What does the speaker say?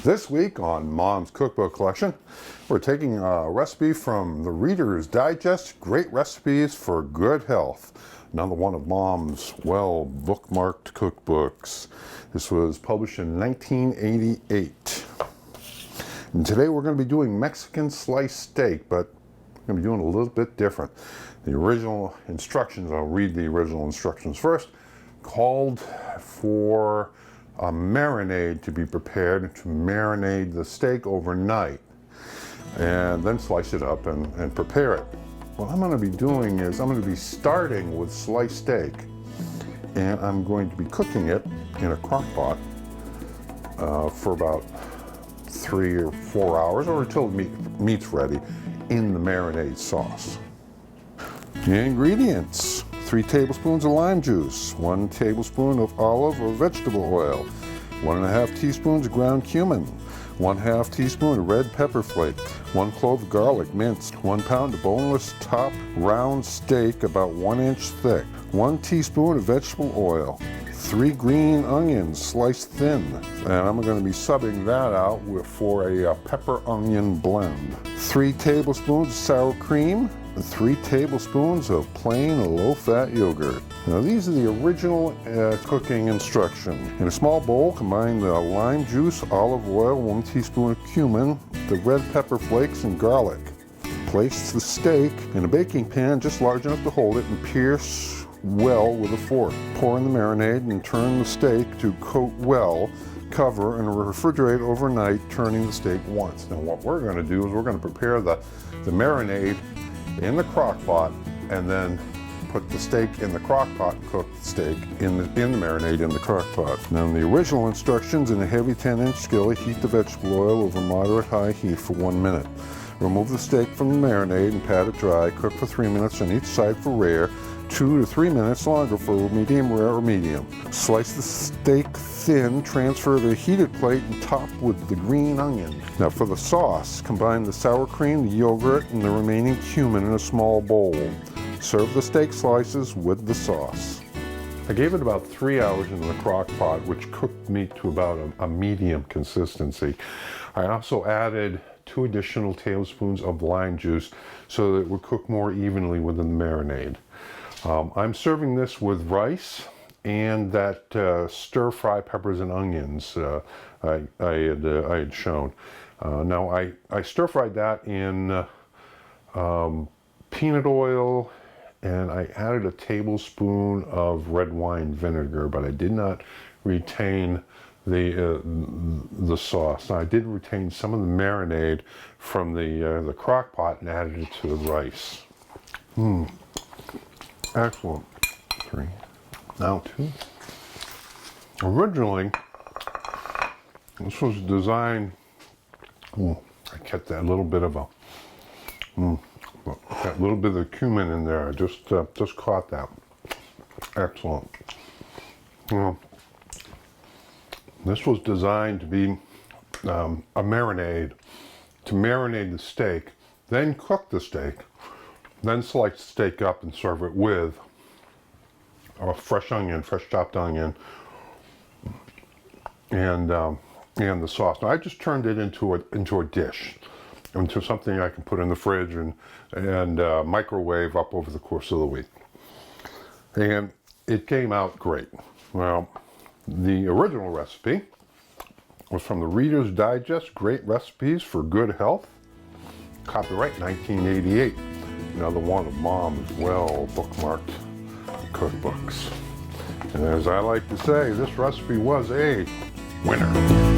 This week on Mom's Cookbook Collection, we're taking a recipe from the Reader's Digest, Great Recipes for Good Health. Another one of Mom's well-bookmarked cookbooks. This was published in 1988. And today we're going to be doing Mexican sliced steak, but we're going to be doing it a little bit different. The original instructions, I'll read the original instructions first, called for a marinade to be prepared to marinate the steak overnight and then slice it up and prepare it. What I'm going to be doing is I'm going to be starting with sliced steak, and I'm going to be cooking it in a crock pot for about 3 or 4 hours or until the meat's ready in the marinade sauce. The ingredients: 3 tablespoons of lime juice, 1 tablespoon of olive or vegetable oil, 1½ teaspoons of ground cumin, 1/2 teaspoon of red pepper flake, 1 clove of garlic minced, 1 pound of boneless top round steak about 1 inch thick, 1 teaspoon of vegetable oil, 3 green onions sliced thin, and I'm going to be subbing that out for a pepper onion blend, 3 tablespoons of sour cream, 3 tablespoons of plain low-fat yogurt. Now these are the original cooking instructions. In a small bowl, combine the lime juice, olive oil, 1 teaspoon of cumin, the red pepper flakes, and garlic. Place the steak in a baking pan just large enough to hold it and pierce well with a fork. Pour in the marinade and turn the steak to coat well. Cover and refrigerate overnight, turning the steak once. Now what we're going to do is we're going to prepare the marinade in the crock pot and then put the steak in the crock pot and cook the steak in the marinade in the crock pot. Now in the original instructions, in a heavy 10-inch skillet, heat the vegetable oil over moderate high heat for 1 minute. Remove the steak from the marinade and pat it dry. Cook for 3 minutes on each side for rare, 2 to 3 minutes longer for medium rare or medium. Slice the steak thin, transfer the heated plate and top with the green onion. Now for the sauce, combine the sour cream, the yogurt, and the remaining cumin in a small bowl. Serve the steak slices with the sauce. I gave it about 3 hours in the crock pot, which cooked meat to about a medium consistency. I also added 2 additional tablespoons of lime juice so that it would cook more evenly within the marinade. I'm serving this with rice and that stir-fry peppers and onions I had shown. Now I stir-fried that in peanut oil, and I added a tablespoon of red wine vinegar, but I did not retain the sauce. Now, I did retain some of the marinade from the crock pot and added it to the rice. Excellent. 3. Now 2. Originally, this was designed. I kept that little bit of that little bit of cumin in there. I just caught that. Excellent. This was designed to be a marinade, to marinate the steak, then cook the steak, then slice the steak up and serve it with a fresh chopped onion, and the sauce. Now I just turned it into a dish, into something I can put in the fridge and microwave up over the course of the week. And it came out great. Well, the original recipe was from the Reader's Digest, Great Recipes for Good Health. Copyright 1988. Another one of Mom's well-bookmarked cookbooks. And as I like to say, this recipe was a winner.